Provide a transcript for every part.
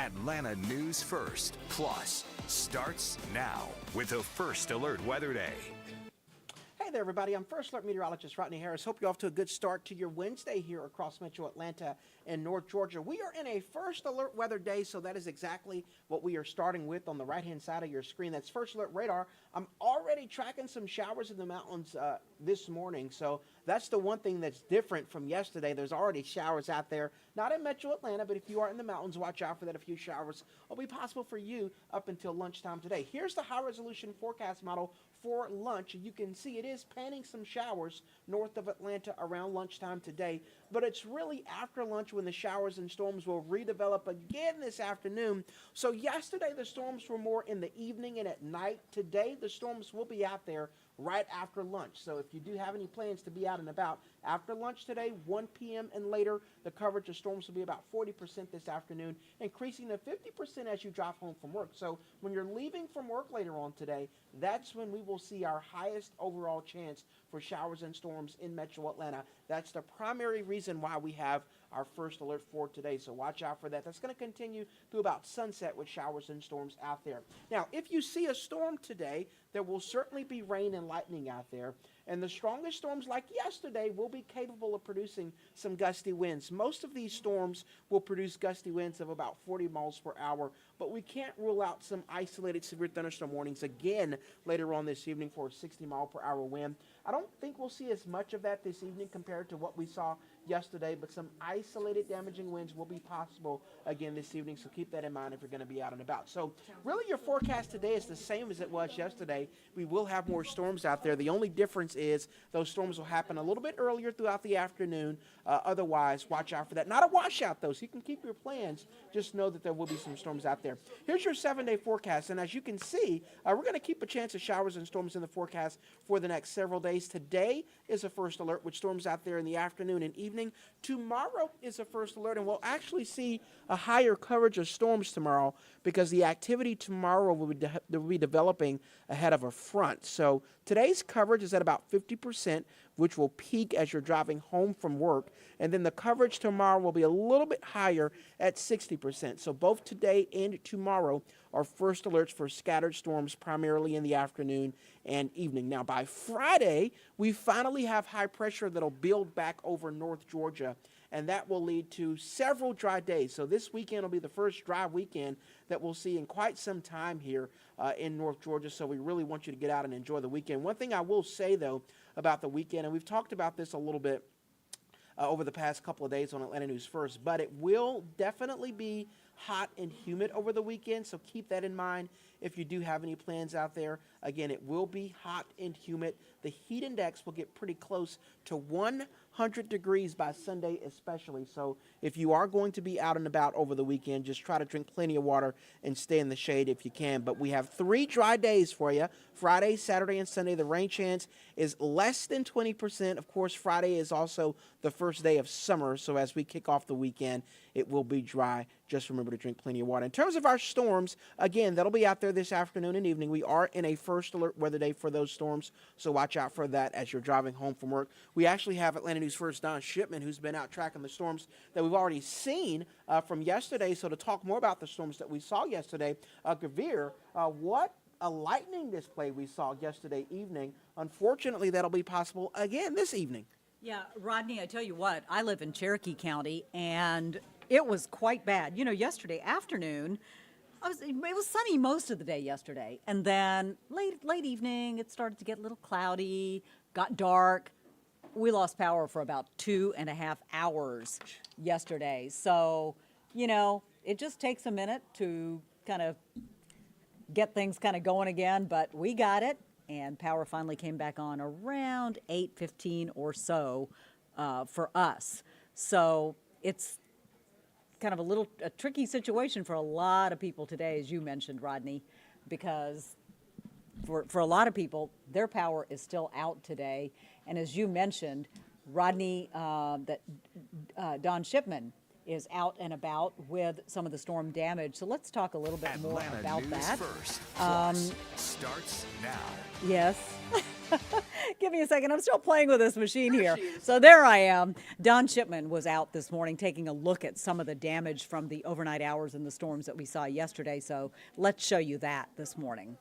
Atlanta News First Plus starts now with the First Alert Weather Day. Hey there, everybody. I'm First Alert Meteorologist Rodney Harris. Hope you're off to a good start to your Wednesday here across Metro Atlanta and North Georgia. We are in a First Alert Weather Day, so that is exactly what we are starting with on the right-hand side of your screen. That's First Alert Radar. I'm already tracking some showers in the mountains this morning, so that's the one thing that's different from yesterday. There's already showers out there, not in Metro Atlanta, but if you are in the mountains, watch out for that. A few showers will be possible for you up until lunchtime today. Here's the high-resolution forecast model for lunch. You can see it is panning some showers north of Atlanta around lunchtime today, but it's really after lunch when the showers and storms will redevelop again this afternoon. So yesterday the storms were more in the evening and at night. Today the storms will be out there right after lunch. So if you do have any plans to be out and about after lunch today, 1 p.m. and later, the coverage of storms will be about 40% this afternoon, increasing to 50% as you drive home from work. So when you're leaving from work later on today, that's when we will see our highest overall chance for showers and storms in Metro Atlanta. That's the primary reason why we have our first alert for today, so watch out for that. That's going to continue through about sunset with showers and storms out there. Now, if you see a storm today, there will certainly be rain and lightning out there, and the strongest storms like yesterday will be capable of producing some gusty winds. Most of these storms will produce gusty winds of about 40 miles per hour, but we can't rule out some isolated severe thunderstorm warnings again later on this evening for a 60-mile-per-hour wind. I don't think we'll see as much of that this evening compared to what we saw yesterday, but some isolated damaging winds will be possible again this evening, so keep that in mind if you're going to be out and about. So really your forecast today is the same as it was yesterday. We will have more storms out there. The only difference is those storms will happen a little bit earlier throughout the afternoon. Otherwise, watch out for that. Not a washout, though, so you can keep your plans. Just know that there will be some storms out there. Here's your 7-day forecast, and as you can see, we're going to keep a chance of showers and storms in the forecast for the next several days. Today is a first alert with storms out there in the afternoon and evening. Tomorrow is a first alert, and we'll actually see a higher coverage of storms tomorrow because the activity tomorrow will be developing ahead of a front. So today's coverage is at about 50%, which will peak as you're driving home from work, and then the coverage tomorrow will be a little bit higher at 60%. So both today and tomorrow are first alerts for scattered storms, primarily in the afternoon and evening. Now, by Friday, we finally have high pressure that'll build back over North Georgia, and that will lead to several dry days. So this weekend will be the first dry weekend that we'll see in quite some time here in North Georgia, so we really want you to get out and enjoy the weekend. One thing I will say, though, about the weekend, and we've talked about this a little bit over the past couple of days on Atlanta News First, but it will definitely be hot and humid over the weekend, so keep that in mind if you do have any plans out there. Again, it will be hot and humid. The heat index will get pretty close to 100 degrees by Sunday especially, so if you are going to be out and about over the weekend, just try to drink plenty of water and stay in the shade if you can. But we have 3 dry days for you. Friday, Saturday, and Sunday, the rain chance is less than 20%. Of course, Friday is also the first day of summer, so as we kick off the weekend, it will be dry. Just remember to drink plenty of water. In terms of our storms, again, that'll be out there this afternoon and evening. We are in a first alert weather day for those storms, so watch out for that as you're driving home from work. We actually have Atlanta News First Don Shipman, who's been out tracking the storms that we've already seen from yesterday. So to talk more about the storms that we saw yesterday, Gavir, what a lightning display we saw yesterday evening. Unfortunately, that'll be possible again this evening. Yeah, Rodney, I tell you what, I live in Cherokee County, and it was quite bad. You know, yesterday afternoon, it was sunny most of the day yesterday, and then late evening, it started to get a little cloudy, got dark. We lost power for about 2.5 hours yesterday. So, you know, it just takes a minute to kind of get things kind of going again, but we got it. And power finally came back on around 8:15 or so for us. So it's kind of a tricky situation for a lot of people today, as you mentioned, Rodney, because for a lot of people, their power is still out today. And as you mentioned, Rodney, Don Shipman is out and about with some of the storm damage. So let's talk a little bit more about News that. First Plus starts now. Yes. Give me a second. I'm still playing with this machine here. So there I am. Don Shipman was out this morning taking a look at some of the damage from the overnight hours and the storms that we saw yesterday. So let's show you that this morning.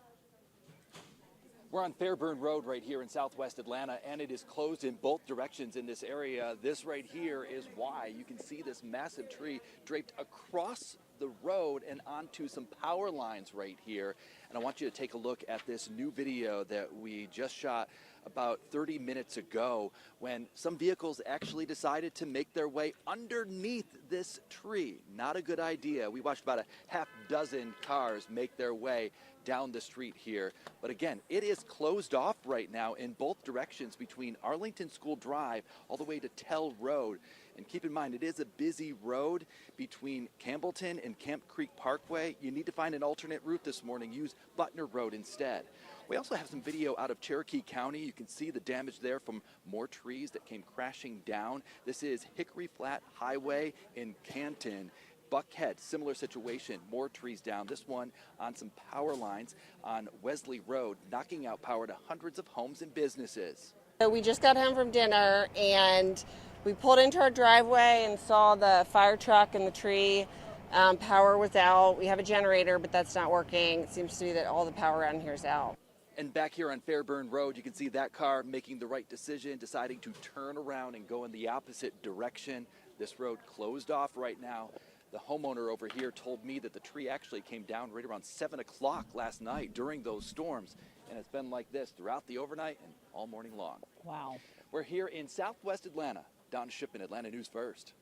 We're on Fairburn Road right here in southwest Atlanta, and it is closed in both directions in this area. This right here is why you can see this massive tree draped across the road and onto some power lines right here. And I want you to take a look at this new video that we just shot about 30 minutes ago when some vehicles actually decided to make their way underneath this tree. Not a good idea. We watched about a half dozen cars make their way down the street here. But again, it is closed off right now in both directions between Arlington School Drive all the way to Tell Road. And keep in mind, it is a busy road between Campbellton and Camp Creek Parkway. You need to find an alternate route this morning. Use Butner Road instead. We also have some video out of Cherokee County. You can see the damage there from more trees that came crashing down. This is Hickory Flat Highway in Canton. Buckhead, similar situation, more trees down. This one on some power lines on Wesley Road, knocking out power to hundreds of homes and businesses. So we just got home from dinner and we pulled into our driveway and saw the fire truck and the tree. Power was out. We have a generator, but that's not working. It seems to be that all the power around here is out. And back here on Fairburn Road, you can see that car making the right decision, deciding to turn around and go in the opposite direction. This road closed off right now. The homeowner over here told me that the tree actually came down right around 7 o'clock last night during those storms. And it's been like this throughout the overnight and all morning long. Wow. We're here in southwest Atlanta. Don Shipman, Atlanta News First.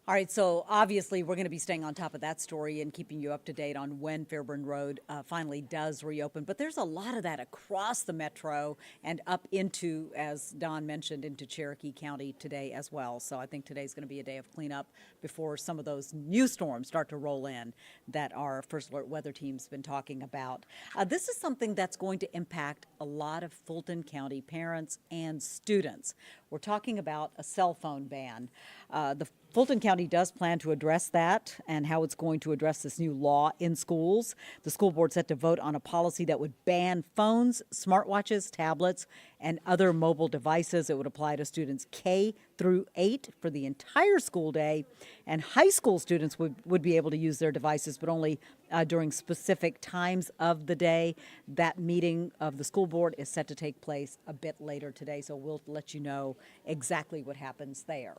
All right, so obviously we're going to be staying on top of that story and keeping you up to date on when Fairburn Road finally does reopen. But there's a lot of that across the metro and up into, as Don mentioned, into Cherokee County today as well. So I think today's going to be a day of cleanup before some of those new storms start to roll in that our First Alert weather team's been talking about. This is something that's going to impact a lot of Fulton County parents and students. We're talking about a cell phone ban. The Fulton County does plan to address that and how it's going to address this new law in schools. The school board set to vote on a policy that would ban phones, smartwatches, tablets, and other mobile devices. It would apply to students K through 8 for the entire school day, and high school students would be able to use their devices, but only during specific times of the day. That meeting of the school board is set to take place a bit later today, so we'll let you know exactly what happens there.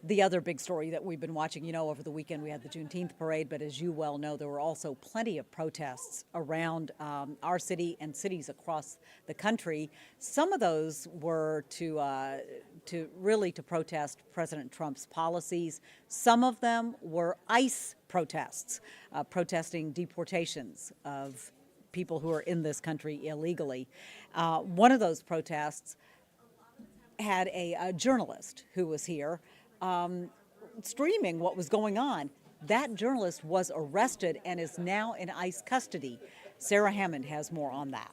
The other big story that we've been watching, over the weekend we had the Juneteenth parade, but as you well know, there were also plenty of protests around our city and cities across the country. Some of those were to protest President Trump's policies. Some of them were ICE protests, protesting deportations of people who are in this country illegally. One of those protests had a journalist who was here streaming what was going on. That journalist was arrested and is now in ICE custody. Sarah Hammond has more on that.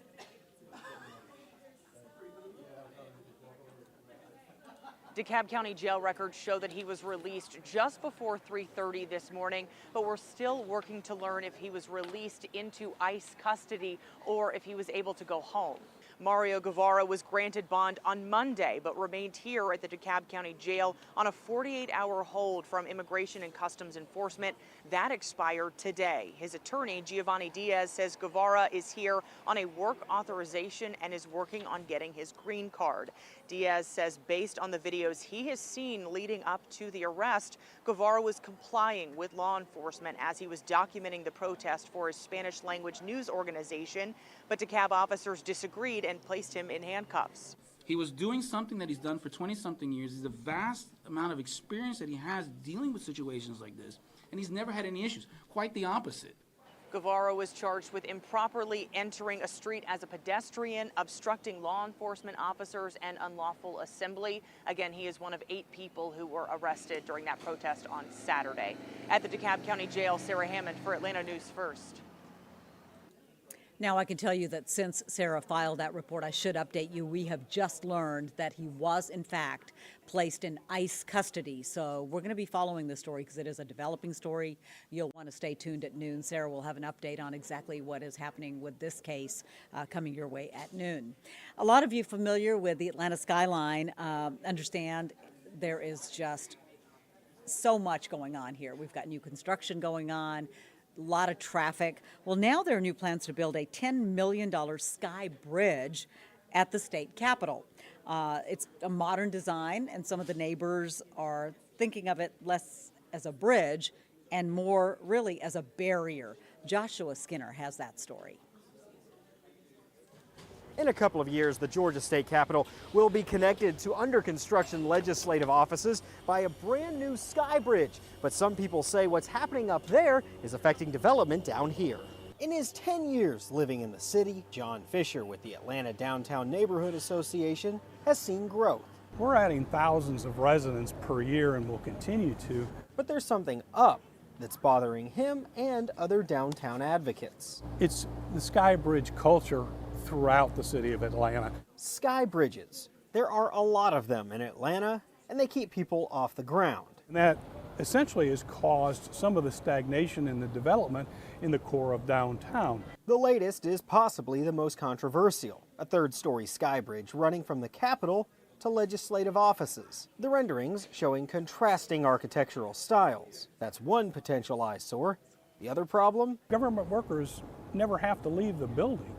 DeKalb County jail records show that he was released just before 3:30 this morning, but we're still working to learn if he was released into ICE custody or if he was able to go home. Mario Guevara was granted bond on Monday, but remained here at the DeKalb County Jail on a 48-hour hold from Immigration and Customs Enforcement. That expired today. His attorney, Giovanni Diaz, says Guevara is here on a work authorization and is working on getting his green card. Diaz says based on the videos he has seen leading up to the arrest, Guevara was complying with law enforcement as he was documenting the protest for his Spanish language news organization, but DeKalb officers disagreed and placed him in handcuffs. He was doing something that he's done for 20-something years. There's a vast amount of experience that he has dealing with situations like this, and he's never had any issues. Quite the opposite. Guevara was charged with improperly entering a street as a pedestrian, obstructing law enforcement officers, and unlawful assembly. Again, he is one of 8 people who were arrested during that protest on Saturday. At the DeKalb County Jail, Sarah Hammond for Atlanta News First. Now, I can tell you that since Sarah filed that report, I should update you, we have just learned that he was, in fact, placed in ICE custody. So we're going to be following this story because it is a developing story. You'll want to stay tuned at noon. Sarah will have an update on exactly what is happening with this case coming your way at noon. A lot of you familiar with the Atlanta skyline understand there is just so much going on here. We've got new construction going on, a lot of traffic. Well, now there are new plans to build a $10 million sky bridge at the state capitol. It's a modern design, and some of the neighbors are thinking of it less as a bridge and more really as a barrier. Joshua Skinner has that story. In a couple of years, the Georgia State Capitol will be connected to under construction legislative offices by a brand new sky bridge. But some people say what's happening up there is affecting development down here. In his 10 years living in the city, John Fisher with the Atlanta Downtown Neighborhood Association has seen growth. We're adding thousands of residents per year and will continue to. But there's something up that's bothering him and other downtown advocates. It's the sky bridge culture throughout the city of Atlanta. Sky bridges. There are a lot of them in Atlanta, and they keep people off the ground. And that essentially has caused some of the stagnation in the development in the core of downtown. The latest is possibly the most controversial, a third-story sky bridge running from the Capitol to legislative offices. The renderings showing contrasting architectural styles. That's one potential eyesore. The other problem? Government workers never have to leave the building.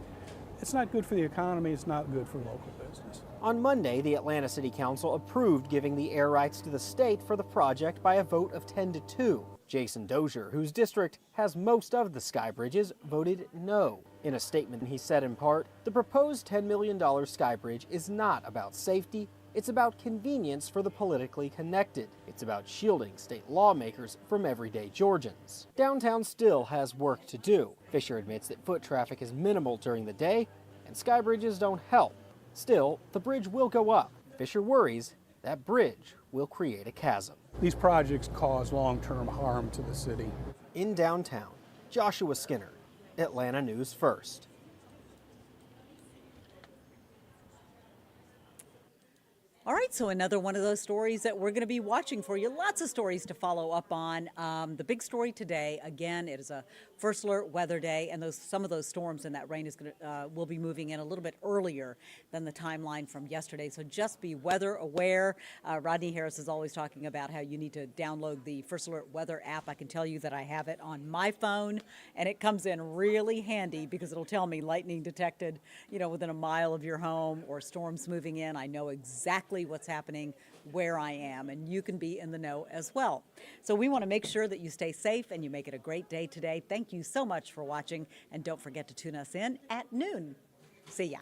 It's not good for the economy, it's not good for local business. On Monday, the Atlanta City Council approved giving the air rights to the state for the project by a vote of 10-2. Jason Dozier, whose district has most of the sky bridges, voted no. In a statement, he said in part, the proposed $10 million sky bridge is not about safety, it's about convenience for the politically connected. It's about shielding state lawmakers from everyday Georgians. Downtown still has work to do. Fisher admits that foot traffic is minimal during the day, and sky bridges don't help. Still, the bridge will go up. Fisher worries that bridge will create a chasm. These projects cause long-term harm to the city. In downtown, Joshua Skinner, Atlanta News First. All right, so another one of those stories that we're going to be watching for you. Lots of stories to follow up on. The big story today, again, it is a first alert weather day, and some of those storms and that rain is will be moving in a little bit earlier than the timeline from yesterday. So just be weather aware. Rodney Harris is always talking about how you need to download the First Alert Weather app. I can tell you that I have it on my phone, and it comes in really handy because it'll tell me lightning detected, within a mile of your home or storms moving in. I know exactly what's happening where I am, and you can be in the know as well. So we want to make sure that you stay safe and you make it a great day today. Thank you so much for watching, and don't forget to tune us in at noon. See ya.